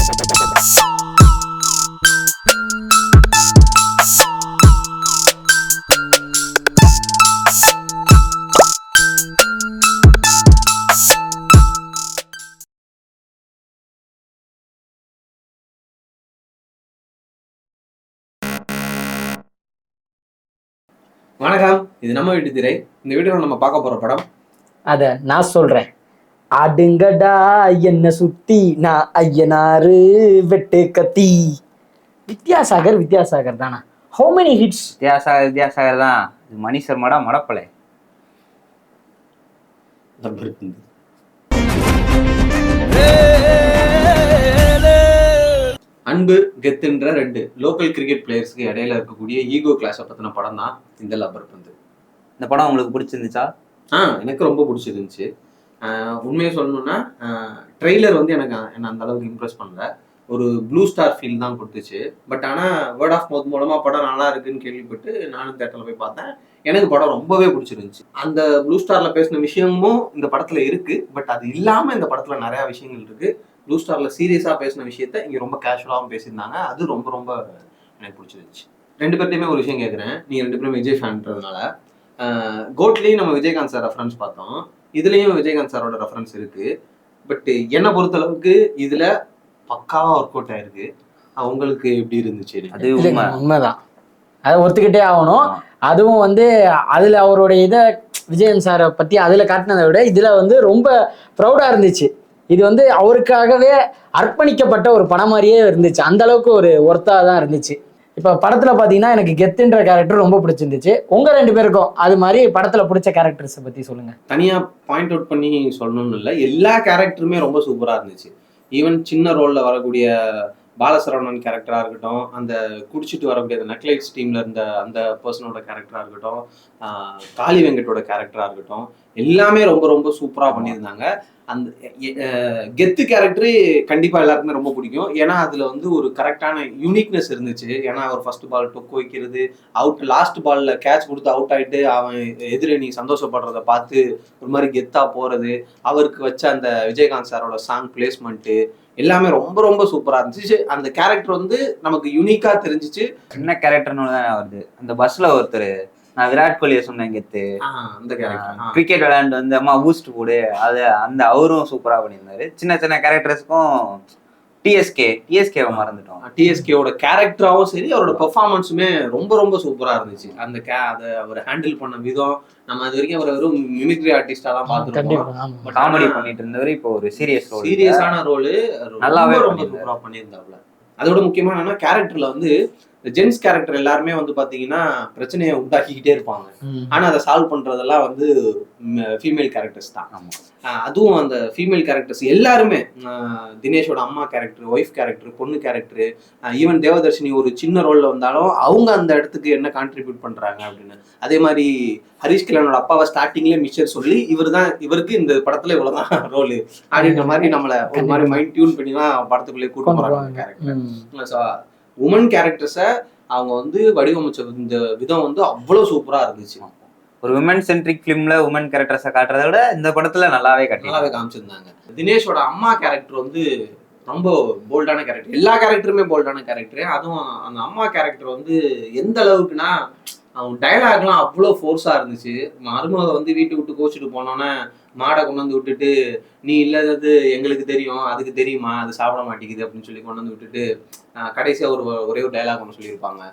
வணக்கம், இது நம்ம வீட்டு திரை. இந்த வீடியோல நம்ம பார்க்க போற படம் அத நான் சொல்றேன். அடுங்கடா என்ன சுத்தி நான் ஐயனாரு வெட்டு கத்தி. வித்யாசாகர் தானா? How many hits? வித்யாசாகர் தான். மணி சர்மாடா மடப்பலை. அன்பு கெத்துன்ற 2 லோக்கல் கிரிக்கெட் பிளேயர்ஸ்க்கு இடையில இருக்கக்கூடிய ஈகோ கிளாஸை பத்தின படம் தான் இந்த லப்பர் பந்து. இந்த படம் உங்களுக்கு பிடிச்சிருந்துச்சா? எனக்கு ரொம்ப பிடிச்சிருந்துச்சு. உண்மையை சொல்லணும்னா ட்ரெய்லர் வந்து எனக்கு என்ன அந்த அளவுக்கு இம்ப்ரெஸ் பண்ணல. ஒரு ப்ளூ ஸ்டார் ஃபீல் தான் கொடுத்துச்சு. பட் ஆனால் வேர்ட் ஆஃப் மவுத் மூலமா படம் நல்லா இருக்குன்னு கேள்விப்பட்டு நானும் தேட்டரில் போய் பார்த்தேன். எனக்கு படம் ரொம்பவே பிடிச்சிருந்துச்சு. அந்த ப்ளூ ஸ்டார்ல பேசின விஷயமும் இந்த படத்துல இருக்கு. பட் அது இல்லாம இந்த படத்துல நிறைய விஷயங்கள் இருக்கு. ப்ளூ ஸ்டார்ல சீரியஸா பேசின விஷயத்த இங்க ரொம்ப கேஷுவலாகவும் பேசியிருந்தாங்க. அது ரொம்ப ரொம்ப எனக்கு பிடிச்சிருந்துச்சு. 2 பேர்ட்டையுமே ஒரு விஷயம் கேட்குறேன். நீங்க 2 பேரும் விஜய் ஃபேன்றதுனால கோட்லேயும் நம்ம விஜயகாந்த் சார் ரெஃபரன்ஸ் பார்த்தோம். இதுலயும் விஜயகாந்த் சாரோட ரெஃபரன்ஸ் இருக்கு. பட் என்னை பொறுத்தளவுக்கு இதுல பக்காவா ஒர்க் அவுட் ஆயிருக்கு. உங்களுக்கு எப்படி இருந்துச்சு? அது உண்மைதான், அதை ஒத்துக்கிட்டே ஆகணும். அதுவும் வந்து அதுல அவருடைய இதை விஜயன் சாரை பத்தி அதுல காட்டினதை விட இதுல வந்து ரொம்ப ப்ரௌடா இருந்துச்சு. இது வந்து அவருக்காகவே அர்ப்பணிக்கப்பட்ட ஒரு படம் மாதிரியே இருந்துச்சு. அந்த அளவுக்கு ஒரு ஒர்த்தா தான் இருந்துச்சு. இப்ப படத்துல பாத்தீங்கன்னா எனக்கு கெத்துன்ற கேரக்டர் ரொம்ப பிடிச்சிருந்துச்சு. உங்க 2 பேருக்கும் அது மாதிரி படத்துல பிடிச்ச கேரக்டர்ஸை பத்தி சொல்லுங்க. தனியா பாயிண்ட் அவுட் பண்ணி சொல்லணும்னு இல்லை, எல்லா கேரக்டருமே ரொம்ப சூப்பரா இருந்துச்சு. ஈவன் சின்ன ரோல்ல வரக்கூடிய பாலசரவணன் கேரக்டரா இருக்கட்டும், அந்த குடிச்சிட்டு வரக்கூடிய அந்த நக்லைட்ஸ் டீம்ல இருந்த அந்த பர்சனோட கேரக்டரா இருக்கட்டும், காளி வெங்கட்டோட கேரக்டரா இருக்கட்டும், எல்லாமே ரொம்ப ரொம்ப சூப்பரா பண்ணியிருந்தாங்க. அந்த கெத்து கேரக்டரு கண்டிப்பா எல்லாருக்குமே ரொம்ப பிடிக்கும். ஏன்னா அதுல வந்து ஒரு கரெக்டான யூனிக்னஸ் இருந்துச்சு. ஏன்னா அவர் ஃபர்ஸ்ட் பால் டொக்கு வைக்கிறது, அவுட் லாஸ்ட் பால்ல கேட்ச் கொடுத்து அவுட் ஆயிட்டு அவன் எதிரணி சந்தோஷப்படுறத பார்த்து ஒரு மாதிரி கெத்தா போறது, அவருக்கு வச்ச அந்த விஜயகாந்த் சாரோட சாங் பிளேஸ்மெண்ட் எல்லாமே ரொம்ப ரொம்ப சூப்பரா இருந்துச்சு. அந்த கேரக்டர் வந்து நமக்கு யூனிக்கா தெரிஞ்சிச்சு. என்ன கேரக்டர்னு வருது. அந்த பஸ்ல ஒருத்தர் நான் விராட் கோலியை சொன்னேன் கெத்து, அந்த கேரக்டர் கிரிக்கெட் விளையாண்டு வந்து அம்மா பூஸ்ட் போடு, அது அந்த அவரும் சூப்பரா பண்ணியிருந்தாரு. சின்ன சின்ன கேரக்டர்ஸ்க்கும் டிஎஸ்கேவை மறந்துட்டோம். டிஎஸ்கேவோட கேரக்டராகவும் சரி, அவரோட பெர்ஃபார்மன்ஸுமே ரொம்ப ரொம்ப சூப்பரா இருந்துச்சு. அந்த அதை அவர் ஹேண்டில் பண்ண விதம், நம்ம அது வரைக்கும் அவர் வெறும் மிமிக்ரி ஆர்டிஸ்டா தான் பார்த்துருக்கோம். காமெடி பண்ணிட்டு இருந்தவர் இப்போ ஒரு சீரியஸான ரோலு நல்லாவே ரொம்ப சூப்பரா பண்ணியிருந்தாப்புல. அதோட முக்கியமான என்னன்னா கேரக்டர்ல வந்து ஜென்ஸ் கேரக்டர் எல்லாருமே வந்து பாத்தீங்கன்னா பிரச்சனையை உண்டாக்கிக்கிட்டே இருப்பாங்க. ஆனா அதை சால்வ் பண்றதெல்லாம் வந்து ஃபீமேல் கேரக்டர்ஸ் தான். அதுவும் அந்த ஃபீமேல் கேரக்டர்ஸ் எல்லாருமே, தினேஷோட அம்மா கேரக்டர், ஒய்ஃப் கேரக்டர், பொண்ணு கேரக்டர், ஈவன் தேவதர்ஷினி ஒரு சின்ன ரோல்ல வந்தாலும் அவங்க அந்த இடத்துக்கு என்ன கான்ட்ரிபியூட் பண்றாங்க அப்படின்னு. அதே மாதிரி ஹரிஷ் கல்யாணோட அப்பாவை ஸ்டார்டிங்லேயே மிஸ்டர் சொல்லி இவருக்கு இந்த படத்துல இவ்வளவுதான் ரோல் அப்படின்ற மாதிரி நம்மளை ஒரு மாதிரி மைண்ட் டியூன் பண்ணி தான் படத்துக்குள்ளே கூட்டு போறாங்க கேரக்டர். உமன் கேரக்டர்ஸை அவங்க வந்து வடிவமைச்ச இந்த விதம் வந்து அவ்வளவு சூப்பரா இருந்துச்சு. ஒரு உமன் சென்ட்ரிக் ஃபிலிம்ல உமன் கேரக்டர்ஸை காட்டுறதை விட இந்த படத்துல நல்லாவே காமிச்சிருந்தாங்க. தினேஷோட அம்மா கேரக்டர் வந்து ரொம்ப போல்டான கேரக்டர். எல்லா கேரக்டருமே போல்டான கேரக்டர். அதுவும் அந்த அம்மா கேரக்டர் வந்து எந்த அளவுக்குன்னா அவங்க டைலாக்லாம் அவ்வளோ ஃபோர்ஸா இருந்துச்சு. மருமக வந்து வீட்டை விட்டு கோச்சிட்டு போனோன்னே மாடை கொண்டு வந்து விட்டுட்டு, நீ இல்லாதது எங்களுக்கு தெரியும், அதுக்கு தெரியுமா, அது சாப்பிட மாட்டேங்குது அப்படின்னு சொல்லி கொண்டு வந்து விட்டுட்டு கடைசியா ஒரே ஒரு டைலாக் ஒன்று சொல்லியிருப்பாங்க.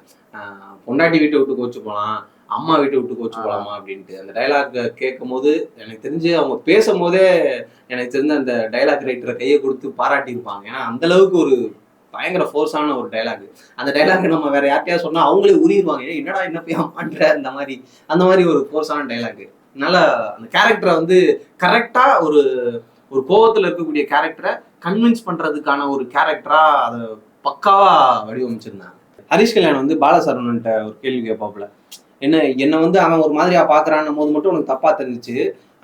பொண்டாட்டி வீட்டை விட்டு கோச்சு போகலாம், அம்மா வீட்டை விட்டு கோச்சு போகலாமா அப்படின்ட்டு. அந்த டைலாக் கேட்கும் போது எனக்கு தெரிஞ்சு அவங்க பேசும்போதே எனக்கு தெரிஞ்ச அந்த டைலாக் ரைட்டரை கையை கொடுத்து பாராட்டியிருப்பாங்க. ஏன்னா அந்த அளவுக்கு ஒரு பயங்கர ஃபோர்ஸான ஒரு டைலாக். அந்த டைலாக் நம்ம வேற யார்ட்டையாவது சொன்னா அவங்களே உரியுவாங்க, என்னடா என்ன போய் அம்மான்ற அந்த மாதிரி ஒரு ஃபோர்ஸான டைலாக். அதனால அந்த கேரக்டரை வந்து கரெக்டா ஒரு கோவத்துல இருக்கக்கூடிய கேரக்டரை கன்வின்ஸ் பண்றதுக்கான ஒரு கேரக்டரா அதை பக்காவா வடிவமைச்சிருந்தாங்க. ஹரிஷ் கல்யாண் வந்து பாலசரவணன்ட்ட ஒரு கேள்வி கேட்பாப்புல, என்ன வந்து அவன் ஒரு மாதிரியா பாக்குறான்னு போது மட்டும் உனக்கு தப்பா தெரிஞ்சிச்சு,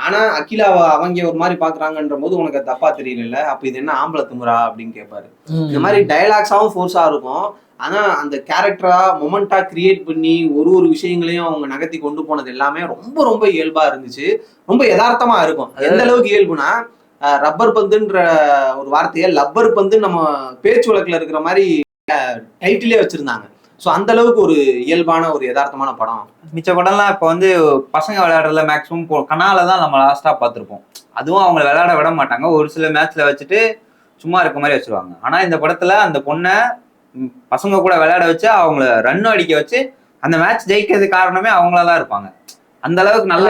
ஆனா அகிலாவை அவங்க ஒரு மாதிரி பாக்குறாங்கன்ற போது உனக்கு தப்பா தெரியல, அப்ப இது என்ன ஆம்பளை திமுறா அப்படின்னு கேட்பாரு. இந்த மாதிரி டைலாக்ஸாவும் ஃபோர்ஸா இருக்கும். ஆனா அந்த கேரக்டரா மொமெண்டா கிரியேட் பண்ணி ஒரு விஷயங்களையும் அவங்க நகர்த்தி கொண்டு போனது எல்லாமே ரொம்ப ரொம்ப இயல்பா இருந்துச்சு. ரொம்ப யதார்த்தமா இருக்கும். எந்த அளவுக்கு இயல்புனா ரப்பர் பந்துன்ற ஒரு வார்த்தையை லப்பர் பந்து நம்ம பேச்சு வழக்குல இருக்கிற மாதிரி டைட்டிலே வச்சிருந்தாங்க. ஸோ அந்த அளவுக்கு ஒரு இயல்பான ஒரு யதார்த்தமான படம். மிச்ச படம்லாம் இப்போ வந்து பசங்க விளையாடுறதுல மேக்ஸிமம் கனால தான் நம்ம லாஸ்டா பார்த்துருப்போம். அதுவும் அவங்க விளையாட விட மாட்டாங்க, ஒரு சில மேட்ச்ல வச்சுட்டு சும்மா இருக்க மாதிரி வச்சிருவாங்க. ஆனா இந்த படத்துல அந்த பொண்ணை பசங்க கூட விளையாட வச்சு அவங்கள ரன் அடிக்க வச்சு அந்த மேட்ச் ஜெயிக்கிறது காரணமே அவங்களாதான் இருப்பாங்க. அந்த அளவுக்கு நல்ல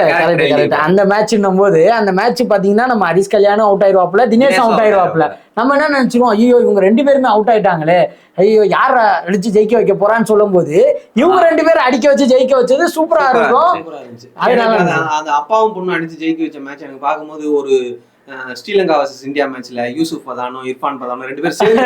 அந்த மேட்ச்னும் போது அந்த மேட்ச் பாத்தீங்கன்னா நம்ம ஹரிஷ் கல்யாணம் அவுட் ஆயிடுவாப்ல, தினேஷ் அவுட் ஆயிடுவாப்ல. நம்ம என்ன நினைச்சிருவோம், ஐயோ இவங்க 2 பேருமே அவுட் ஆயிட்டாங்களே, ஐயோ யார அடிச்சு ஜெயிக்க வைக்க போறான்னு சொல்லும் போது இவங்க 2 பேரும் அடிக்க வச்சு ஜெயிக்க வச்சது சூப்பரா இருக்கும். அந்த அப்பாவும் பொண்ணு அடிச்சு ஜெயிக்க வச்ச மேட்ச் எனக்கு பார்க்கும்போது ஒரு ஸ்ரீலங்கா வர்சஸ் இந்தியா மேட்ச்ல யூசுப் பதானும் இர்ஃபான் பதானும் 2 பேரும் சேர்ந்து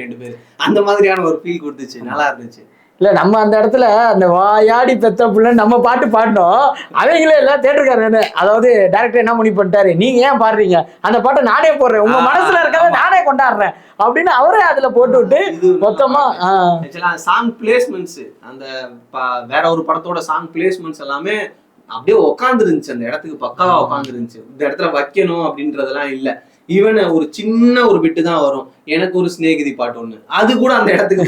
2 பேர் அந்த மாதிரியான ஒரு ஃபீல் கொடுத்துச்சு, நல்லா இருந்துச்சு. இல்ல நம்ம அந்த இடத்துல அந்த வாயாடி பெத்த புள்ள நம்ம பாட்டு பாடினோம், அவங்களே எல்லாம் தேட்டருக்காரு. அதாவது டைரக்டர் என்ன பண்ணி பண்ணிட்டாரு, நீங்க ஏன் பாடுறீங்க, அந்த பாட்டை நானே போடுறேன், உங்க மனசுல இருக்கிறத நானே கொண்டாடுறேன் அப்படின்னு அவரே அதுல போட்டு விட்டு மொத்தமா சாங் பிளேஸ்மெண்ட்ஸ், அந்த வேற ஒரு படத்தோட சாங் பிளேஸ்மெண்ட்ஸ் எல்லாமே அப்படியே உட்கார்ந்து இருந்துச்சு, அந்த இடத்துக்கு பக்காவா உட்கார்ந்து இருந்துச்சு. இந்த இடத்துல வைக்கணும் அப்படின்றதெல்லாம் இல்ல. ஈவன் ஒரு சின்ன ஒரு பிட்டு தான் வரும், எனக்கு ஒரு சிநேகிதி பாட்டு ஒண்ணு, அது கூட அந்த இடத்துக்கு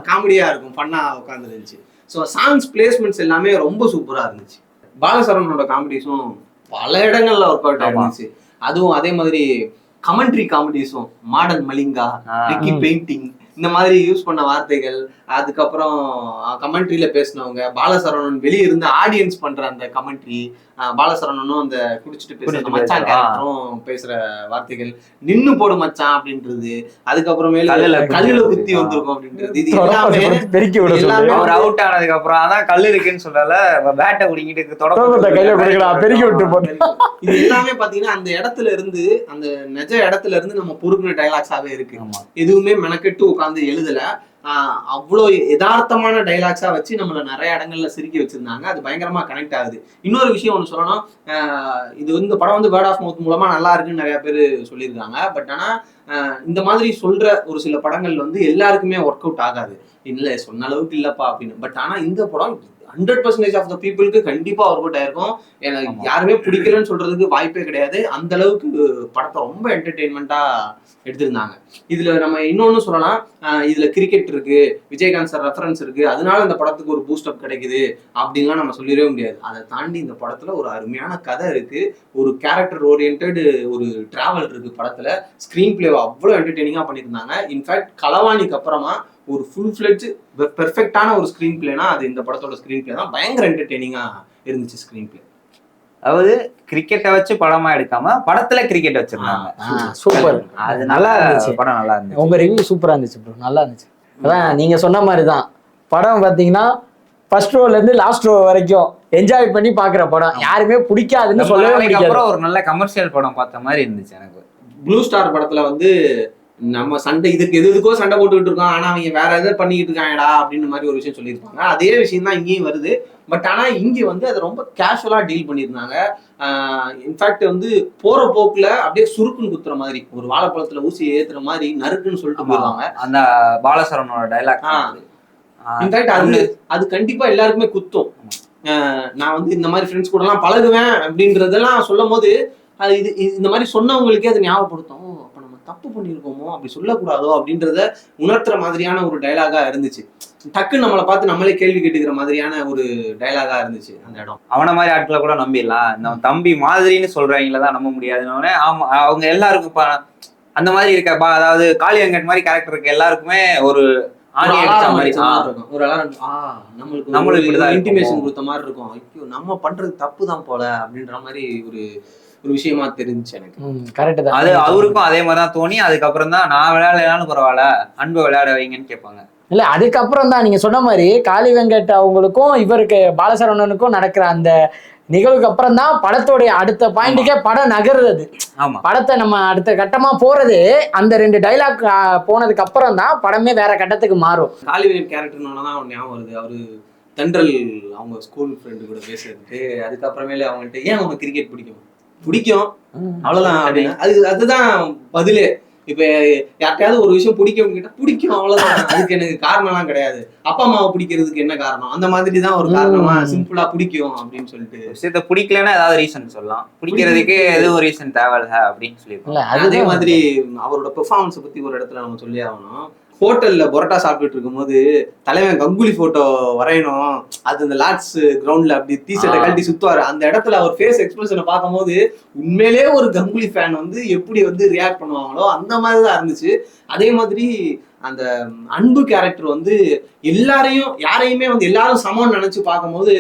காமெடியா இருக்கும், பண்ணா உட்கார்ந்து இருந்துச்சு. ஸோ சாங்ஸ் பிளேஸ்மெண்ட்ஸ் எல்லாமே ரொம்ப சூப்பரா இருந்துச்சு. பாலசரவணனோட காமெடிஸும் பல இடங்கள்ல ஒர்க் அவுட் ஆயிருந்துச்சு. அதுவும் அதே மாதிரி கமெண்ட்ரி காமெடிஸும், மாடர்ன் மலிங்கா, ரிக்கி பெயிண்டிங், இந்த மாதிரி யூஸ் பண்ண வார்த்தைகள், அதுக்கப்புறம் கமெண்ட்ரியில பேசினவங்க, பாலசரவணன் வெளியே இருந்து ஆடியன்ஸ் பண்ற அந்த கமெண்ட்ரி, பாலசரவணனும் அந்த குடிச்சிட்டு பேசுற மச்சான் கேரக்டரும் பேசுற வார்த்தைகள், நின்னு போடு மச்சான் அப்படின்றது, அதுக்கப்புறமேல கல்லுல குத்தி வந்திருக்கும் அப்படின்றது, இது எல்லாமே அவர் அவுட் ஆனதுக்கு அப்புறம் அதான் கல்லு இருக்குன்னு சொல்லல, பேட்டை குடிக்கிட்டு இது எல்லாமே பாத்தீங்கன்னா அந்த இடத்துல இருந்து, அந்த நிஜ இடத்துல இருந்து நம்ம பொறுக்கின டைலாக்ஸாவே இருக்கு. எதுவுமே மெனக்கெட்டு உட்காந்து எழுதல, அவ்வளோ யதார்த்தமான டைலாக்ஸா வச்சு நம்மள நிறைய இடங்கள்ல சிரிக்க வச்சிருந்தாங்க. அது பயங்கரமா கனெக்ட் ஆகுது. இன்னொரு விஷயம் ஒண்ணு சொல்லணும், இது இந்த படம் வந்து வேர்ட் ஆஃப் மவுத் மூலமா நல்லா இருக்குன்னு நிறைய பேர் சொல்லியிருக்காங்க. பட் ஆனா இந்த மாதிரி சொல்ற ஒரு சில படங்கள் வந்து எல்லாருக்குமே ஒர்க் அவுட் ஆகாது, இல்ல சொன்ன அளவுக்கு இல்லப்பா அப்படின்னு. பட் ஆனா இந்த படம் 100% ஆஃப் த பீப்புளுக்கு கண்டிப்பா ஒர்க் அவுட் ஆயிருக்கும். எனக்கு யாருமே பிடிக்கலன்னு சொல்றதுக்கு வாய்ப்பே கிடையாது. அந்த அளவுக்கு படத்தை ரொம்ப என்டர்டெயின்மெண்டா எடுத்திருந்தாங்க. இதுல நம்ம இன்னொன்னு சொல்லலாம், இதுல கிரிக்கெட் இருக்கு, விஜயகாந்த் சார் ரெஃபரன்ஸ் இருக்கு, அதனால இந்த படத்துக்கு ஒரு பூஸ்ட் அப் கிடைக்குது அப்படின்லாம் நம்ம சொல்லிடவே முடியாது. அதை தாண்டி இந்த படத்துல ஒரு அருமையான கதை இருக்கு, ஒரு கேரக்டர் ஓரியன்ட் ஒரு டிராவல் இருக்கு படத்துல. ஸ்கிரீன் பிளே அவ்வளவு என்டர்டெய்னிங்கா பண்ணியிருந்தாங்க. இன்ஃபேக்ட் களவாணிக்கு அப்புறமா ஒரு ஃபுல் ஃபிளெட்ஜ் பெர்ஃபெக்டான ஒரு ஸ்கிரீன் பிளேனா அது இந்த படத்தோட ஸ்கிரீன் பிளே தான். பயங்கர என்டர்டெய்னிங்கா இருந்துச்சு ஸ்கிரீன் பிளே. அதாவது கிரிக்கெட்டை வச்சு படமா எடுக்காம படத்துல கிரிக்கெட் வச்சிருந்தாங்க. சூப்பர், அது நல்லா இருந்துச்சு, படம் நல்லா இருந்துச்சு. உங்க ரிவ்யூ சூப்பரா இருந்துச்சு ப்ரோ, நல்லா இருந்துச்சு. அதான் நீங்க சொன்ன மாதிரிதான் படம் பாத்தீங்கன்னா ஃபர்ஸ்ட் ரோல இருந்து லாஸ்ட் ரோ வரைக்கும் என்ஜாய் பண்ணி பாக்குற படம், யாருமே பிடிக்காதுன்னு சொல்லவே முடியாது. அப்புறம் ஒரு நல்ல கமர்ஷியல் படம் பார்த்த மாதிரி இருந்துச்சு எனக்கு. ப்ளூ ஸ்டார் படத்துல வந்து நம்ம சண்டை இதுக்கு எதுக்கோ சண்டை போட்டுக்கிட்டு இருக்கோம், ஆனா அவங்க வேற எதாவது பண்ணிக்கிட்டு இருக்காங்கடா அப்படின்னு மாதிரி ஒரு விஷயம் சொல்லியிருப்பாங்க. அதே விஷயம் தான் இங்கேயும் வருது. பட் ஆனா இங்க வந்து அதை ரொம்ப கேஷுவலா டீல் பண்ணியிருந்தாங்க. இன்ஃபேக்ட் வந்து போற போக்குல அப்படியே சுருக்குன்னு குத்துற மாதிரி, ஒரு வாழைப்பழத்துல ஊசி ஏத்துற மாதிரி நறுக்குன்னு சொல்லிட்டு போயிருவாங்க. அந்த பாலசரவனோட டைலாக் இன்ஃபேக்ட் அது கண்டிப்பா எல்லாருக்குமே குத்தும். நான் வந்து இந்த மாதிரி ஃப்ரெண்ட்ஸ் கூட எல்லாம் பழகுவேன் அப்படின்றதெல்லாம் சொல்லும் போது அது இது இந்த மாதிரி சொன்னவங்களுக்கே அது ஞாபகப்படுத்தும், அப்ப நம்ம தப்பு பண்ணியிருக்கோமோ, அப்படி சொல்லக்கூடாதோ அப்படின்றத உணர்த்துற மாதிரியான ஒரு டைலாகா இருந்துச்சு. டக்குன்னு நம்மளை பார்த்து நம்மளே கேள்வி கேட்டுக்கிற மாதிரியான ஒரு டைலாகா இருந்துச்சு அந்த இடம். அவன மாதிரி ஆட்களை கூட நம்பிடலாம், நம்ம தம்பி மாதிரின்னு சொல்றவங்களதான் நம்ப முடியாதுன்னு. ஆமா, அவங்க எல்லாருக்கும் அந்த மாதிரி இருக்க, அதாவது காளி வெங்கட் மாதிரி கேரக்டர் இருக்க எல்லாருக்குமே ஒரு நம்மளுக்கு இன்டிமேஷன் கொடுத்த மாதிரி இருக்கும். ஐயோ நம்ம பண்றது தப்பு தான் போல அப்படின்ற மாதிரி ஒரு விஷயமா தெரிஞ்சுச்சு எனக்கு. கரெக்ட் தான். அது அவருக்கும் அதே மாதிரிதான் தோணி, அதுக்கப்புறம் தான் நான் விளையாடலான்னு பரவாயில்ல, அன்பு விளையாட வைங்கன்னு கேட்பாங்க. இல்ல அதுக்கப்புறம் தான் நீங்க சொன்ன மாதிரி காளி வெங்கட் அவங்களுக்கும் இவருக்கு பாலசரவணனுக்கும் நடக்கிற அந்த நிகழ்வுக்கு அப்புறம் தான் படத்தோடைய அடுத்த பாயிண்ட்டுக்கே படம் நகருது. படத்தை நம்ம அடுத்த கட்டமா போறது அந்த 2 டைலாக் போனதுக்கு அப்புறம் தான் படமே வேற கட்டத்துக்கு மாறும். காளி வெங்கட் கேரக்டர்னாலதான் அவன் ஞாபகம் வருது, அவரு தென்றல் அவங்க ஸ்கூல் ஃப்ரெண்டு கூட பேசுறதுக்கு, அதுக்கப்புறமேலே அவங்கள்ட்ட ஏன் அவங்க கிரிக்கெட் பிடிக்கும் அவ்வளவுதான் அப்படின்னு. அதுதான் பதிலே. இப்ப யார்கிட்டயாவது ஒரு விஷயம் பிடிக்கும் கிட்ட பிடிக்கும் அவ்வளவுதான், அதுக்கு எனக்கு காரணம்லாம் கிடையாது. அப்பா அம்மாவை பிடிக்கிறதுக்கு என்ன காரணம், அந்த மாதிரி தான் ஒரு காரணமா சிம்பிளா பிடிக்கும் அப்படின்னு சொல்லிட்டு. விஷயத்த பிடிக்கலன்னா ஏதாவது ரீசன் சொல்லலாம், பிடிக்கிறதுக்கு எதுவும் ரீசன் தேவையில்ல அப்படின்னு சொல்லி. அதே மாதிரி அவரோட பெர்ஃபார்மன்ஸை பத்தி ஒரு இடத்துல நம்ம சொல்லி ஆகணும். ஹோட்டல்ல பொரோட்டா சாப்பிட்டுட்டு இருக்கும்போது தலைவன் கங்குலி போட்டோ வரையணும், அது அந்த லார்ட்ஸ் கிரவுண்ட்ல அப்படி டீஷர்ட்டை கழட்டி சுத்துவாரு, அந்த இடத்துல அவர் ஃபேஸ் எக்ஸ்பிரஷனை பார்க்கும்போது உண்மையிலேயே ஒரு கங்குலி ஃபேன் வந்து எப்படி வந்து ரியாக்ட் பண்ணுவாங்களோ அந்த மாதிரிதான் இருந்துச்சு. அதே மாதிரி அந்த அன்பு கேரக்டர் வந்து யாரையுமே வந்து எல்லாரும் சமம்னு நினைச்சு பார்க்கும்போது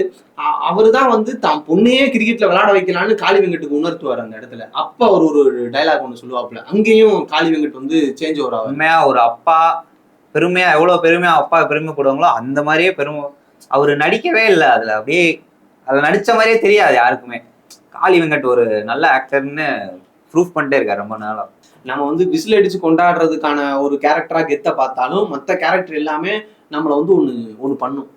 அவரு தான் வந்து தான் பொண்ணையே கிரிக்கெட்ல விளையாட வைக்கலான்னு காளி வெங்கட்டுக்கு உணர்த்துவார் அந்த இடத்துல. அப்ப அவர் ஒரு டைலாக் ஒண்ணு சொல்லுவாப்புல, அங்கேயும் காளி வெங்கட் வந்து சேஞ்ச் ஓவர் ஆகும். உண்மையா ஒரு அப்பா பெருமையா எவ்வளவு பெருமையா அப்பா பெருமைப்படுவாங்களோ அந்த மாதிரியே அவரு நடிக்கவே இல்லை அதுல, அப்படியே அதுல நடிச்ச மாதிரியே தெரியாது யாருக்குமே. காளி வெங்கட் ஒரு நல்ல ஆக்டர்னு ப்ரூவ் பண்ணிட்டே இருக்காரு ரொம்ப நாளா. நம்ம வந்து விசில் அடிச்சு கொண்டாடுறதுக்கான ஒரு கேரக்டரா கெத்த பார்த்தாலும் மற்ற கேரக்டர் எல்லாமே நம்மளை வந்து ஒண்ணு பண்ணும்,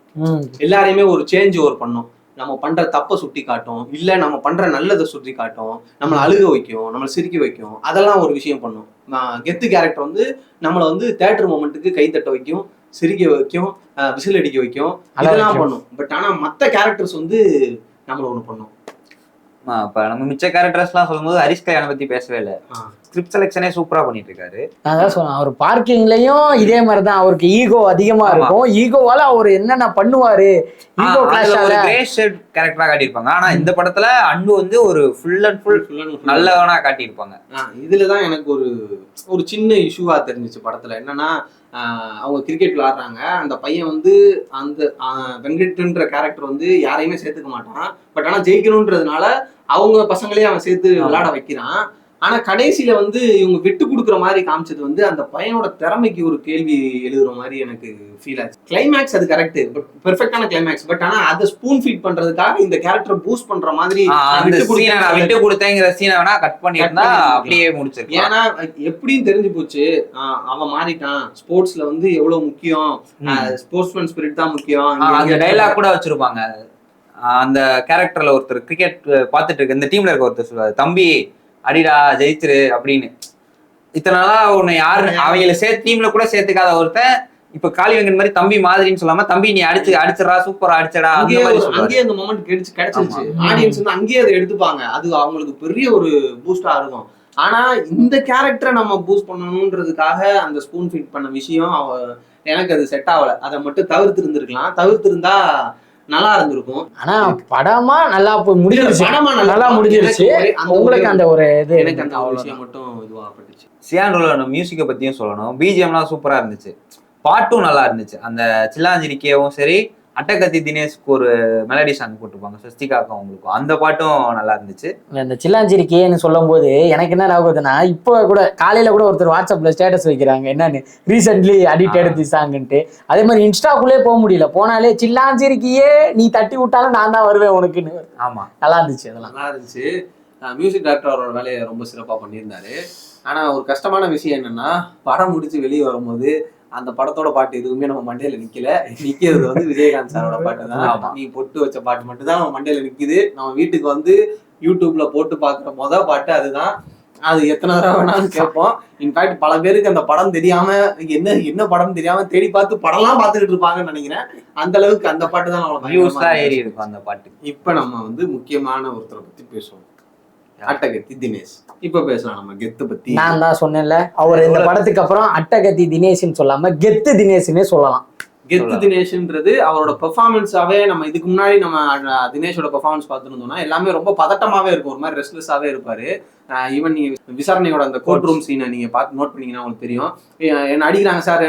எல்லாரையுமே ஒரு சேஞ்ச் ஓவர் பண்ணும். நம்ம பண்ற தப்பை சுட்டி காட்டும், இல்ல நம்ம பண்ற நல்லதை சுட்டி காட்டும், நம்மளை அழுக வைக்கும், நம்மளை சிரிக்க வைக்கும், அதெல்லாம் ஒரு விஷயம் பண்ணும். கெத்து கேரக்டர் வந்து நம்மளை வந்து தியேட்டர் மொமெண்ட்டுக்கு கை தட்ட வைக்கும், சிரிக்க வைக்கும், விசில் அடிக்க வைக்கும், இதெல்லாம் பண்ணும். பட் ஆனா மற்ற கேரக்டர்ஸ் வந்து நம்மள ஒண்ணு பண்ணும். இப்ப நம்ம மிச்ச கேரக்டர்ஸ் எல்லாம் சொல்லும்போது ஹரிஷ் கல்யாண பத்தி பேசவே இல்லை. ஸ்கிரிப்ட் செலெக்ஷனே சூப்பரா பண்ணிட்டு இருக்காரு. அதான் சொன்னேன், அவர் பார்க்கிங்லயும் இதே மாதிரிதான் அவருக்கு ஈகோ அதிகமா இருக்கும். ஈகோவால அவர் என்னென்ன பண்ணுவாரு, ஈகோ கிரேட் ஷேட் கேரக்டரா காட்டியிருப்பாங்க. ஆனா இந்த படத்துல அன்பு வந்து ஒரு ஃபுல் அண்ட் ஃபுல் நல்லவனா காட்டியிருப்பாங்க. இதுலதான் எனக்கு ஒரு சின்ன இஷ்யூவா தெரிஞ்சிச்சு படத்துல. என்னன்னா அவங்க கிரிக்கெட் விளையாடுறாங்க, அந்த பையன் வந்து அந்த வெங்கட்ன்ற கேரக்டர் வந்து யாரையுமே சேர்த்துக்க மாட்டான். பட் ஆனா ஜெயிக்கணும்ன்றதுனால அவங்க பசங்களே அவன் சேர்த்து விளையாட வைக்கிறான். ஆனா கடைசியில வந்து இவங்க விட்டு கொடுக்குற மாதிரி காமிச்சது வந்து அந்த பையனோட திறமைக்கு ஒரு கேள்வி எழுதுற மாதிரி எனக்கு ஃபீல் ஆச்சு. கிளைமேக்ஸ் அது கரெக்ட், பட் பெர்ஃபெக்டான கிளைமேக்ஸ். பட் ஆனா அதை ஸ்பூன் ஃபீட் பண்றதுக்காக இந்த கேரக்டர் பூஸ்ட் பண்ற மாதிரி விட்டு கொடுத்தேங்கிற சீனை வேணா கட் பண்ணிருந்தா அப்படியே முடிச்சிருக்கு. ஏன்னா எப்படின்னு தெரிஞ்சு போச்சு, அவன் மாறிட்டான், ஸ்போர்ட்ஸ்ல வந்து எவ்வளவு முக்கியம், ஸ்போர்ட்ஸ்மேன் ஸ்பிரிட் தான் முக்கியம். அந்த டைலாக் கூட வச்சிருப்பாங்க. அந்த கேரக்டர்ல ஒருத்தர் கிரிக்கெட் பார்த்துட்டு இருக்கு, இந்த டீம்ல இருக்க ஒருத்தர் சொல்லுவாரு, தம்பி அடிடா ஜெயிச்சிரு அப்படின்னு. இத்தனை நாளா உன்னை யாரு அவங்கள டீம்ல கூட சேர்த்துக்காத ஒருத்தன் இப்ப காளி வெங்கட் மாதிரி தம்பி மாதிரின்னு சொல்லாம தம்பி நீ அடிச்சிடா சூப்பரா அடிச்சடா, அங்கேயே அந்த மொமெண்ட் கிடைச்சிருச்சு. ஆடியன்ஸ் வந்து அங்கேயே அதை எடுத்துப்பாங்க, அது அவங்களுக்கு பெரிய ஒரு பூஸ்டா இருக்கும். ஆனா இந்த கேரக்டரை நம்ம பூஸ்ட் பண்ணணும்ன்றதுக்காக அந்த ஸ்பூன் ஃபிட் பண்ண விஷயம் எனக்கு அது செட் ஆகல. அதை மட்டும் தவிர்த்திருந்தா நல்லா இருந்திருக்கும். ஆனா படமா நல்லா முடிஞ்சிருச்சு, படமா நல்லா முடிஞ்சிருச்சு. உங்களுக்கு அந்த ஒரு இது எனக்கு அந்த ஒரு விஷயம் மட்டும் இதுவாகப்பட்டுச்சு. சியான் ரோலோட மியூசிக்கை பத்தியும் சொல்லணும். பிஜிஎம்லாம் சூப்பரா இருந்துச்சு, பாட்டும் நல்லா இருந்துச்சு. அந்த சில்லாஞ்சிரிக்கையும் சரி, அட்டகத்தி தினேஷ்க்கு ஒரு மெலடி சாங் போட்டுருப்பாங்க சஸ்திகாக்கும் அவங்களுக்கும், அந்த பாட்டும் நல்லா இருந்துச்சு. இந்த சில்லாஞ்சிரிக்கைன்னு சொல்லும் போது எனக்கு என்ன ஞாபகம்னா, இப்போ கூட காலையில கூட ஒருத்தர் வாட்ஸ்அப்ல ஸ்டேட்டஸ் வைக்கிறாங்க, என்னன்னு ரீசென்ட்லி அடிக்டட் தி சாங்ன்ட்டு. அதே மாதிரி இன்ஸ்டாக்குள்ளே போக முடியல, போனாலே சில்லாஞ்சிரிக்கையே நீ தட்டி விட்டாலும் நான் தான் வருவேன் உனக்குன்னு. ஆமா நல்லா இருந்துச்சு, அதெல்லாம் நல்லா இருந்துச்சு. மியூசிக் டைரக்டர் அவரோட வேலையை ரொம்ப சிறப்பா பண்ணியிருந்தாரு. ஆனா ஒரு கஷ்டமான விஷயம் என்னன்னா, படம் முடிச்சு வெளியே வரும்போது அந்த படத்தோட பாட்டு எதுவுமே நம்ம மண்டையில நிக்கிறது வந்து விஜயகாந்த் சாரோட பாட்டு தான். நீ பொட்டு வச்ச பாட்டு மட்டும் தான் நம்ம மண்டையில நிக்குது. நம்ம வீட்டுக்கு வந்து யூடியூப்ல போட்டு பாக்குற பாட்டு அதுதான். அது எத்தனை தடவை வேணாலும் கேட்போம். இன்ஃபேக்ட் பல பேருக்கு அந்த படம் தெரியாம என்ன படம் தெரியாம தேடி பார்த்து படம்லாம் பார்த்துக்கிட்டு இருப்பாங்கன்னு நினைக்கிறேன். அந்த அளவுக்கு அந்த பாட்டு தான் ஏறி இருக்கும் அந்த பாட்டு. இப்ப நம்ம வந்து முக்கியமான ஒருத்தரை பத்தி பேசுவோம், அட்டகத்தி தினேஷ். இப்ப பேசலாம் நம்ம கெத்து பத்தி. நான் தான் சொன்னேன்ல, அவர் இந்த படத்துக்கு அப்புறம் அட்டகத்தி தினேஷ்னு சொல்லாம கெத்து தினேஷ்னே சொல்லலாம். கெத்து தினேஷ்ன்றது அவரோட பெர்ஃபார்மன்ஸாவே நம்ம இதுக்கு முன்னாடி நம்ம தினேஷோட பெர்ஃபார்மன்ஸ் பார்த்துருந்தோம்னா எல்லாமே ரொம்ப பதட்டமாவே இருக்கும், ஒரு மாதிரி ரெஸ்ட்லெஸ்ஸாவே இருப்பாரு. ஈவன் நீங்க விசாரணையோட அந்த கோர்ட் ரூம் சீனை நீங்க பார்த்து நோட் பண்ணீங்கன்னா உங்களுக்கு தெரியும், என்ன அடிக்கிறாங்க சார்,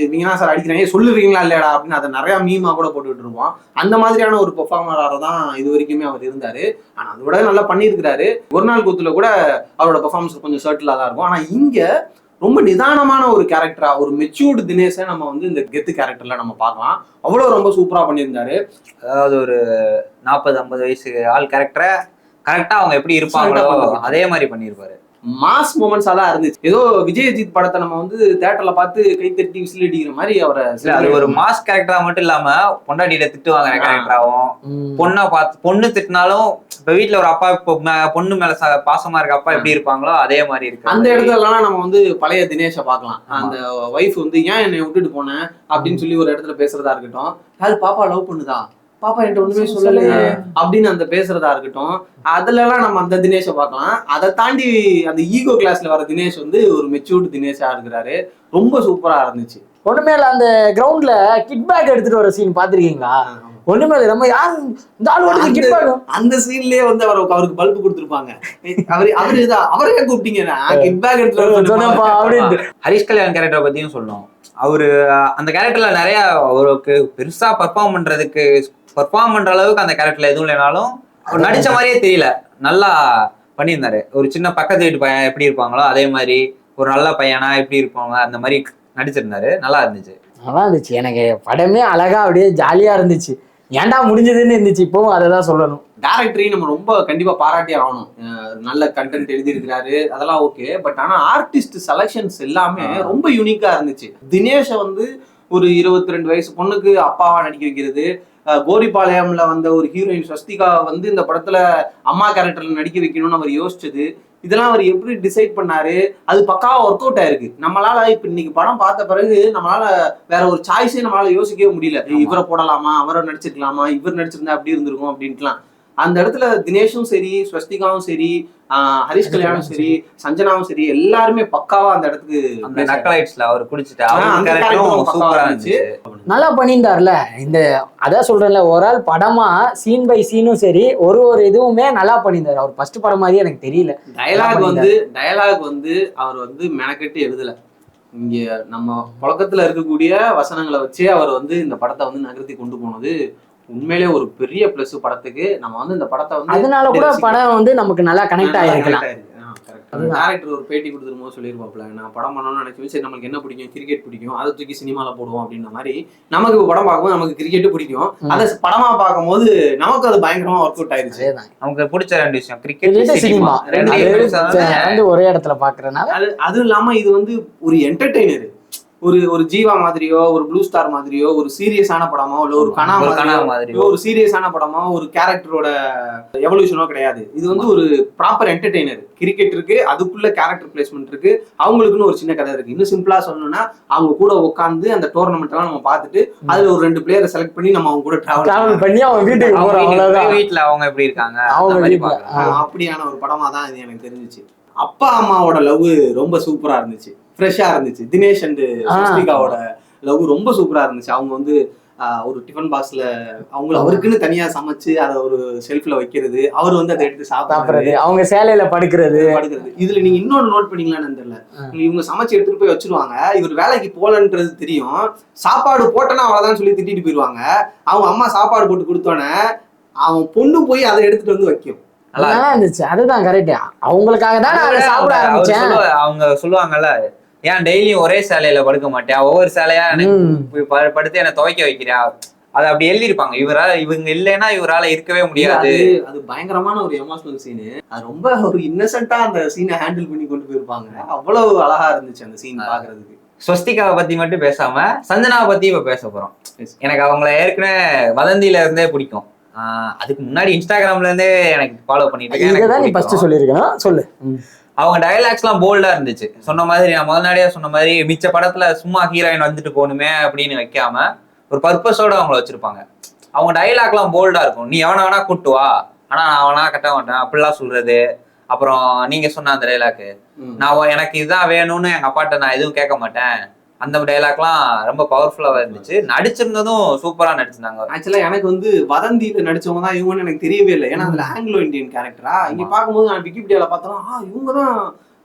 இவங்க சார் அடிக்கிறாங்க, சொல்லுவீங்களா இல்லையாடா அப்படின்னு அதை நிறைய மீமா கூட போட்டுட்டு இருப்போம். அந்த மாதிரியான ஒரு பெர்ஃபார்மராக தான் இது வரைக்குமே அவர் இருந்தாரு. ஆனா அதை விட நல்லா பண்ணியிருக்கிறாரு. ஒரு நாள் கூத்துல கூட அவரோட பெர்ஃபார்மன்ஸ் கொஞ்சம் சர்ட்டிலா தான் இருக்கும். ஆனா இங்க ரொம்ப நிதானமான ஒரு கேரக்டரா, ஒரு மெச்சூர்டு தினேஷை நம்ம வந்து இந்த கெத்து கேரக்டர்ல நம்ம பார்க்கலாம். அவ்வளவு ரொம்ப சூப்பரா பண்ணியிருந்தாரு. அதாவது ஒரு 40-50 வயசு ஆள் கேரக்டரை கரெக்டா அவங்க எப்படி இருப்பாங்களோ அதே மாதிரி பண்ணியிருப்பாரு. மாஸ் மூமெண்ட்ஸா தான் இருந்துச்சு. ஏதோ விஜயஜித் படத்தை நம்ம வந்து தியேட்டர்ல பார்த்து கை தட்டி விசில் அடிக்கிற மாதிரி அவரை அது ஒரு மாஸ் கேரக்டரா மட்டும் இல்லாம பொண்டாட்டிட்ட திட்டு வாங்குற கேரக்டராவும், பொண்ணை பார்த்து பொண்ணு திட்டினாலும் இப்ப வீட்டுல ஒரு அப்பா பொண்ணு மேல பாசமா இருக்க அப்பா எப்படி இருப்பாங்களோ அதே மாதிரி இருக்கு. அந்த இடத்துலலாம் நம்ம வந்து பழைய தினேஷை பார்க்கலாம். அந்த வைஃப் வந்து ஏன் என்னை விட்டுட்டு போனேன் அப்படின்னு சொல்லி ஒரு இடத்துல பேசுறதா இருக்கட்டும், அது பாப்பா லவ் பண்ணுதா, பாப்பா என்கிட்ட ஒண்ணுமே சொல்லலையே அப்படின்னு அந்த பேசுறதா இருக்கட்டும், அதுல எல்லாம் நம்ம அந்த தினேஷை பார்க்கலாம். அதை தாண்டி அந்த ஈகோ கிளாஸ்ல வர தினேஷ் வந்து ஒரு மெச்சூர்டு தினேஷா இருக்கிறாரு. ரொம்ப சூப்பரா இருந்துச்சு. ஒண்ணுமே இல்ல, அந்த கிரவுண்ட்ல கிட் பேக் எடுத்துட்டு வர சீன் பாத்திருக்கீங்களா? ஒண்ணுமே இல்ல, நம்ம யாரு இந்த ஆளு கிட் பேக் அந்த சீன்லயே வந்து அவருக்கு பல்பு கொடுத்துருப்பாங்க. அவரே கூப்பிட்டீங்க கிட் பேக் எடுத்துட்டு. ஹரிஷ் கல்யாண் கேரக்டரை பத்தியும் சொல்லணும். அவரு அந்த கேரக்டர்ல நிறைய அவருக்கு பெருசா பெர்ஃபார்ம் பண்ற அளவுக்கு அந்த கேரக்டர்ல எதுவும் இல்லைனாலும் அவர் நடிச்ச மாதிரியே தெரியல, நல்லா பண்ணியிருந்தாரு. ஒரு சின்ன பக்கத்து வீட்டு பையன் எப்படி இருப்பாங்களோ அதே மாதிரி ஒரு நல்ல பையனா எப்படி இருப்பாங்க அந்த மாதிரி நடிச்சிருந்தாரு. நல்லா இருந்துச்சு. எனக்கு படமே அழகா அப்படியே ஜாலியா இருந்துச்சு. ஏன்டா முடிஞ்சதுன்னு இருந்துச்சு. இப்பவும் அதை தான் சொல்லணும். டேரக்டரையும் நம்ம ரொம்ப கண்டிப்பா பாராட்டி ஆகணும். நல்ல கண்டென்ட் எழுதியிருக்கிறாரு, அதெல்லாம் ஓகே. பட் ஆனா ஆர்டிஸ்ட் செலக்ஷன்ஸ் எல்லாமே ரொம்ப யூனிக்கா இருந்துச்சு. தினேஷை வந்து ஒரு 22 வயசு பொண்ணுக்கு அப்பாவா நடிக்க வைக்கிறது, கோரிபாளையம்ல வந்த ஒரு ஹீரோயின் ஸ்வஸ்திகா வந்து இந்த படத்துல அம்மா கேரக்டர்ல நடிக்க வைக்கணும்னு அவர் யோசிச்சது, இதெல்லாம் அவர் எப்படி டிசைட் பண்ணாரு, அது பக்காவா ஒர்க் அவுட் ஆயிருக்கு. நம்மளால இப்ப இன்னைக்கு படம் பார்த்த பிறகு நம்மளால வேற ஒரு சாய்ஸே நம்மளால யோசிக்கவே முடியல. இவரை போடலாமா, அவரை நடிச்சிருக்கலாமா, இவர் நடிச்சிருந்தா அப்படி இருந்திருக்கும் அப்படின்ட்டுலாம். அந்த இடத்துல தினேஷும் சரி, ஸ்வஸ்திகாவும் சரி, ஹரிஷ் கல்யாணும் சரி, சஞ்சனாவும் சரி, எல்லாருமே பக்காவா அந்த இடத்துக்கு அந்த நக்கலைட்ஸ்ல அவர் குடிச்சிட்டு நல்லா பண்ணியிருந்தாருல. இந்த அதான் சொல்றேன்ல, ஒரு ஆள் படமா சீன் பை சீனும் சரி ஒரு இதுவுமே நல்லா பண்ணியிருந்தாரு. அவர் ஃபர்ஸ்ட் படம் மாதிரி எனக்கு தெரியல. டயலாக் வந்து அவர் வந்து மெனக்கெட்டு எழுதல. இங்க நம்ம புழக்கத்துல இருக்கக்கூடிய வசனங்களை வச்சே அவர் வந்து இந்த படத்தை வந்து நகர்த்தி கொண்டு போனது உண்மையிலே ஒரு பெரிய பிளஸ் படத்துக்கு. நம்ம வந்து இந்த படத்தை வந்து அதனால கூட படம் வந்து நமக்கு நல்லா கனெக்ட் ஆயிருக்கலாம். டேரக்டர் ஒரு பேட்டி கொடுத்துருமோ சொல்லியிருப்பாப்ல, நான் படம் பண்ணணும்னு நினைச்சேன், சரி நமக்கு என்ன பிடிக்கும், கிரிக்கெட் பிடிக்கும், அதை தூக்கி சினிமால போடுவோம் அப்படின்ற மாதிரி. நமக்கு படம் பார்க்கும்போது நமக்கு கிரிக்கெட் பிடிக்கும், அதை படமா பார்க்கும்போது நமக்கு அது பயங்கரமா ஒர்க் அவுட் ஆயிடுச்சு. நமக்கு பிடிச்ச 2 விஷயம் கிரிக்கெட் சினிமா ஒரே இடத்துல பாக்குறதுனால. அதுவும் இல்லாம இது வந்து ஒரு என்டர்டெய்னர். ஒரு ஜீவா மாதிரியோ, ஒரு ப்ளூ ஸ்டார் மாதிரியோ, ஒரு சீரியஸான படமோ, இல்ல ஒரு கனா மாதிரியோ, ஒரு சீரியஸான படமோ, ஒரு கேரக்டரோட எவல்யூஷனோ கிடையாது. இது வந்து ஒரு ப்ராப்பர் என்டர்டெய்னர். கிரிக்கெட் இருக்கு, அதுக்குள்ள கேரக்டர் பிளேஸ்மெண்ட் இருக்கு, அவங்களுக்குன்னு ஒரு சின்ன கதை இருக்கு. இன்னும் சிம்பிளா சொல்லணும்னா அவங்க கூட உட்காந்து அந்த டோர்னமெண்ட் எல்லாம் நம்ம பார்த்துட்டு அதுல ஒரு 2 பிளேயரை செலக்ட் பண்ணி நம்ம அவங்க கூட டிராவல் பண்ணி அவங்க வீட்டுல அவங்க எப்படி இருக்காங்க அப்படியான ஒரு படமா தான் இது எனக்கு தெரிஞ்சிச்சு. அப்பா அம்மாவோட லவ் ரொம்ப சூப்பரா இருந்துச்சு, ஃப்ரெஷ்ஷா இருந்துச்சு. தினேஷ் அண்ட் ஸ்வஸ்திகாவோட லவ் ரொம்ப சூப்பரா இருந்துச்சு. அவங்க வந்து ஒரு டிஃபன் பாக்ஸ்ல அவருக்குன்னு தனியா சமைச்சு அதை ஒரு ஷெல்ஃப்ல வைக்கிறது, அவர் வந்து அதை எடுத்து சாப்பிடுறது, அவங்க சேலையில படுக்கிறது. இதுல நீங்க இன்னொன்னு நோட் பண்ணீங்களான்னு தெரியல, இவங்க சமைச்சு எடுத்துட்டு போய் வச்சிருவாங்க. இவர் வேலைக்கு போலன்றது தெரியும், சாப்பாடு போட்டேன்னா அவ்வளவுதான் சொல்லி திட்டிட்டு போயிருவாங்க. அவங்க அம்மா சாப்பாடு போட்டு கொடுத்தோன்னே அவன் பொண்ணு போய் அதை எடுத்துட்டு வந்து வைக்கும். நல்லா இருந்துச்சு. அதுதான் கரெக்ட். அவங்களுக்காக தான் நான் சாப்பிட ஆரம்பிச்சேன். அவங்க சொல்லுவாங்கல்ல, ஏன் டெய்லியும் ஒரே சேலையில படுக்க மாட்டேன், ஒவ்வொரு சேலையா படுத்து என்ன துவைக்க வைக்கிறியா, அதை அப்படி எழுதிருப்பாங்க. இவங்க இல்லைன்னா இவரால இருக்கவே முடியாது. அது பயங்கரமான ஒரு எமோஷனல் சீனு. அது ரொம்ப ஒரு இன்னசென்ட்டா அந்த சீனை ஹேண்டில் பண்ணி கொண்டு போயிருப்பாங்க. அவ்வளவு அழகா இருந்துச்சு அந்த சீன் பாக்குறதுக்கு. ஸ்வஸ்திகாவை பத்தி மட்டும் பேசாம சஞ்சனாவை பத்தி இப்ப பேச போறோம். எனக்கு அவங்கள ஏற்கனவே வதந்தியில இருந்தே பிடிக்கும். அதுக்கு முன்னாடி இன்ஸ்டாகிராம்ல இருந்தே எனக்கு ஃபாலோ பண்ணிட்டு சொல்லிருக்கேன். சொல்லு. அவங்க டயலாக்ஸ் எல்லாம் போல்டா இருந்துச்சு. சொன்ன மாதிரி நான் முதல்நாடியா சொன்ன மாதிரி மிச்ச படத்துல சும்மா ஹீரோயின் வந்துட்டு போகணுமே அப்படின்னு வைக்காம ஒரு பர்பஸோட அவங்கள வச்சிருப்பாங்க. அவங்க டயலாக் எல்லாம் போல்டா இருக்கும். நீ எவனா வேணா கூட்டு வா, ஆனா நான் அவனா கட்ட மாட்டேன் அப்படிலாம் சொல்றது. அப்புறம் நீங்க சொன்ன அந்த டைலாக், நான் எனக்கு இதுதான் வேணும்னு எங்க அப்பாட்ட நான் எதுவும் கேட்க மாட்டேன், அந்த டைலாக்லாம் ரொம்ப பவர்ஃபுல்லாக இருந்துச்சு. நடிச்சிருந்ததும் சூப்பரா நடிச்சிருந்தாங்க. ஆக்சுவலா எனக்கு வந்து வதந்தியில நடிச்சவங்க தான் இவங்கன்னு எனக்கு தெரியவே இல்லை. ஏன்னா அதுல ஆங்கிலோ இந்தியன் கேரக்டரா இங்க பார்க்கும்போது நான் விக்கிபீடியால பார்த்தோம், இவங்க தான்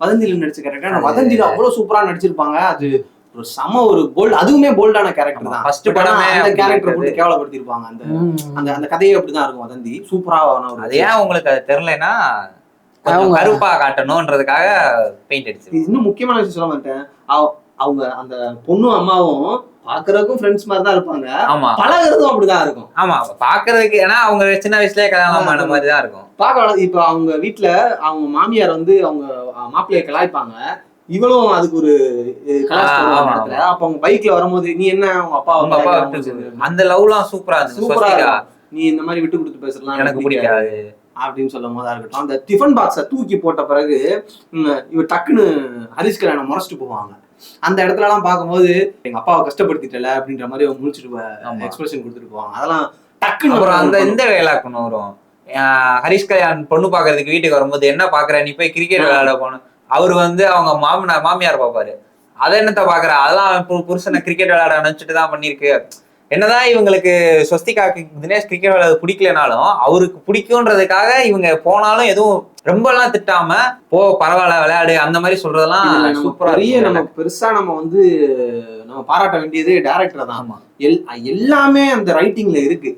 வதந்தியில நடிச்ச கேரக்டர். வதந்தியில அவ்வளவு சூப்பரா நடிச்சிருப்பாங்க. அது ஒரு சம ஒரு போல்ட், அதுவுமே போல்டான கேரக்டர் தான். ஃபர்ஸ்ட் படமே அந்த கேரக்டர் போட்டு கேவலப்படுத்திருப்பாங்க. அந்த அந்த கதையே அப்படிதான் இருக்கும். வதந்தி சூப்பரா. அது ஏன் உங்களுக்கு அது தெரியலன்னா கருப்பா காட்டணும்ன்றதுக்காக பெயிண்ட் அடிச்சு. இன்னும் முக்கியமான விஷயம் சொல்ல மாட்டேன், அவங்க அந்த பொண்ணும் அம்மாவும் பாக்குறதுக்கும் ஃப்ரெண்ட்ஸ் மாதிரி தான் இருப்பாங்க, ஆமா பழகுறதும் அப்படிதான் இருக்கும். ஆமா பாக்குறதுக்கு, ஏன்னா அவங்க சின்ன வயசுலயே கல்யாணம் பண்ண மாதிரி தான் இருக்கும். பார்க்கலாம். இப்ப அவங்க வீட்டுல அவங்க மாமியார் வந்து அவங்க மாப்பிள்ளைய கலாய்ப்பாங்க, இவளும் அதுக்கு ஒரு கலாச்சாரம். அப்ப அவங்க பைக்ல வரும்போது நீ என்ன அவங்க அப்பா அந்த லவ்லாம் சூப்பரா இருந்துச்சு. சூப்பரா, நீ இந்த மாதிரி விட்டு கொடுத்து பேசலாம் எனக்கு பிடிக்காது அப்படின்னு சொல்லும் போதா இருக்கட்டும். அந்த டிஃபன் பாக்ஸை தூக்கி போட்ட பிறகு இவ டக்குன்னு ஹரிஷ் கல்யாணம் முறைச்சிட்டு போவாங்க. அந்த இடத்துல எல்லாம் பார்க்கும்போது எங்க அப்பாவை கஷ்டப்படுத்திட்டல அப்படின்ற மாதிரி அவங்க முடிச்சுட்டு எக்ஸ்பிரஷன் கொடுத்துட்டு போவாங்க. அதெல்லாம் டக்குன்னு. அப்புறம் அந்த இந்த டைலாக் ஒன்று வரும், ஹரிஷ் கல்யாண் பொண்ணு பாக்குறதுக்கு வீட்டுக்கு வரும்போது என்ன பாக்குற நீ போய் கிரிக்கெட் விளையாட போகணும். அவரு வந்து அவங்க மாமியார் பாப்பாரு, அதை என்னத்த பாக்குற அதெல்லாம் புருஷனை கிரிக்கெட் விளையாட நினைச்சிட்டு தான் பண்ணிருக்கு. என்னதான் இவங்களுக்கு ஸ்வஸ்திகாக்கு தினேஷ் கிரிக்கெட் விளையாட பிடிக்கலனாலும் அவருக்கு பிடிக்கும்ன்றதுக்காக இவங்க போனாலும் எதுவும் ரொம்ப எல்லாம் திட்டாம போ பரவாயில்ல விளையாடு அந்த மாதிரி சொல்றதெல்லாம் சூப்பரா. நம்ம பெருசா நம்ம வந்து நம்ம பாராட்ட வேண்டியது டைரக்டர் தான். எல்லாமே அந்த ரைட்டிங்ல இருக்கு.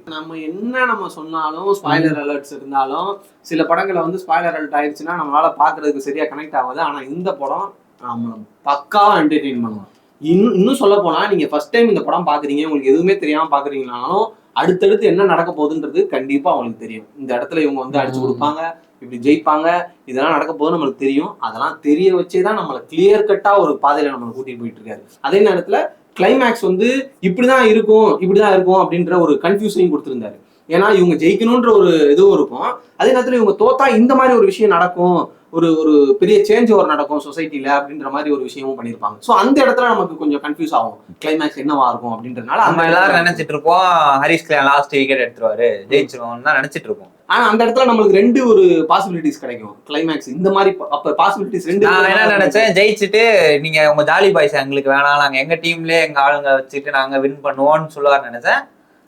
நம்ம சொன்னாலும் ஸ்பாய்லர் அலர்ட்ஸ் இருந்தாலும் சில படங்களை வந்து ஸ்பாய்லர் அலர்ட் ஆயிடுச்சுன்னா நம்மளால பாக்குறதுக்கு சரியா கனெக்ட் ஆகாது. ஆனா இந்த படம் நம்ம பக்காவா என்டர்டெயின் பண்ணுவோம். இன்னும் சொல்ல போனா நீங்க ஃபர்ஸ்ட் டைம் இந்த படம் பாக்குறீங்க, உங்களுக்கு எதுவுமே தெரியாம பாக்குறீங்கனாலும் அடுத்தடுத்து என்ன நடக்க போகுதுன்றது கண்டிப்பா அவங்களுக்கு தெரியும். இந்த இடத்துல இவங்க வந்து அடிச்சு கொடுப்பாங்க, இப்படி ஜெயிப்பாங்க, இதெல்லாம் நடக்க போகுதுன்னு நம்மளுக்கு தெரியும். அதெல்லாம் தெரிய வச்சேதான் நம்மளை கிளியர் கட்டா ஒரு பாதையில நம்மளை கூட்டிட்டு போயிட்டு இருக்காரு. அதே நேரத்துல கிளைமேக்ஸ் வந்து இப்படிதான் இருக்கும் அப்படின்ற ஒரு கன்ஃபியூஷனையும் கொடுத்திருந்தாரு. ஏன்னா இவங்க ஜெயிக்கணும்ன்ற ஒரு இதுவும் இருக்கும், அதே நேரத்துல இவங்க தோத்தா இந்த மாதிரி ஒரு விஷயம் நடக்கும், ஒரு ஒரு பெரிய சேஞ்ச் ஓவர் நடக்கும் சொசைட்டில அப்படின்ற மாதிரி ஒரு விஷயமும் பண்ணிருப்பாங்க. சோ அந்த இடத்துல நமக்கு கொஞ்சம் கன்ஃபியூஸ் ஆகும் கிளைமேக்ஸ் என்னவா இருக்கும் அப்படின்றதுனால. நம்ம எல்லாரும் நினைச்சிட்டு இருப்போம் ஹரிஷ் கல்யாண் லாஸ்ட் விக்கெட் எடுத்துருவாரு ஜெயிச்சிருவோம் தான் நினைச்சிட்டு இருப்போம். ஆனா அந்த இடத்துல நம்மளுக்கு ரெண்டு ஒரு பாசிபிலிட்டிஸ் கிடைக்கும் கிளைமேக்ஸ் இந்த மாதிரி. அப்ப பாசிபிலிட்டிஸ் ரெண்டு. நான் என்ன நினைச்சேன், ஜெயிச்சுட்டு நீங்க உங்க ஜாலி பாய்ஸ் எங்களுக்கு வேணாம், நாங்க எங்க டீம்லயே எங்க ஆளுங்க வச்சுட்டு நாங்க வின் பண்ணுவோம்னு சொல்லுவாரு நினைச்சேன்.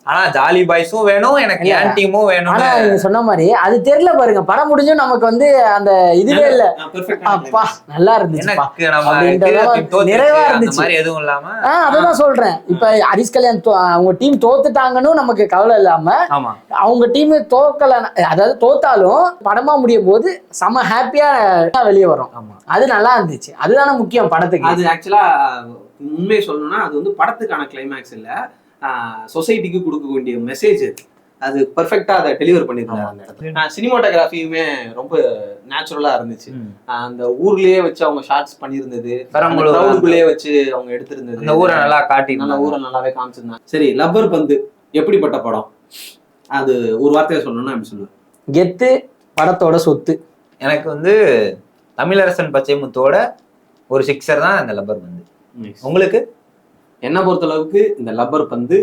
ஆனா ஜாலி பாய்ஸும் வேணும், எனக்கு என் டீமும் வேணும். ஆனா நீங்க சொன்ன மாதிரி அது தெரியல பாருங்க, படம் முடிஞ்சும் நமக்கு வந்து அந்த இதுவே இல்ல. அப்பா நல்லா இருந்துச்சு, நிறைவா இருந்துச்சு. எதுவும் இல்லாம அதான் சொல்றேன். இப்ப ஹரிஷ் கல்யாண் அவங்க டீம் தோத்துட்டாங்கன்னு நமக்கு கவலை இல்லாம, அவங்க டீம் தோக்கல, அதாவது தோத்தாலும் படமா முடியும் போது செம ஹாப்பியா வெளியே வரும். அது நல்லா இருந்துச்சு. அதுதானே முக்கியம் படத்துக்கு. அது ஆக்சுவலா உண்மையை சொல்லணும்னா அது வந்து படத்துக்கான கிளைமேக்ஸ் இல்ல, சொசைட்டிக்கு கொடுக்க வேண்டிய மெசேஜ். அது பெர்ஃபெக்ட்டா அதை டெலிவர் பண்ணிருந்தாங்க. சினிமாட்டோகிராஃபியுமே ரொம்ப நேச்சுரலா இருந்துச்சு. அந்த ஊர்லயே வச்சு அவங்க ஷார்ட்ஸ் பண்ணியிருந்தது, கிரவுண்டுக்குள்ளேயே வச்சு அவங்க எடுத்திருந்தது, அந்த ஊரை நல்லா காட்டி ஊரை நல்லாவே காமிச்சிருந்தாங்க. சரி, லப்பர் பந்து எப்படிப்பட்ட படம்? அது ஒரு வார்த்தையை சொல்லணும்னா எப்படி சொல்லுவேன்? கெத்து, படத்தோட சொத்து. எனக்கு வந்து தமிழரசன் பச்சைமுத்தோட ஒரு சிக்ஸர் தான் இந்த லப்பர் பந்து. உங்களுக்கு? என்ன பொறுத்தளவுக்கு இந்த லப்பர் பந்து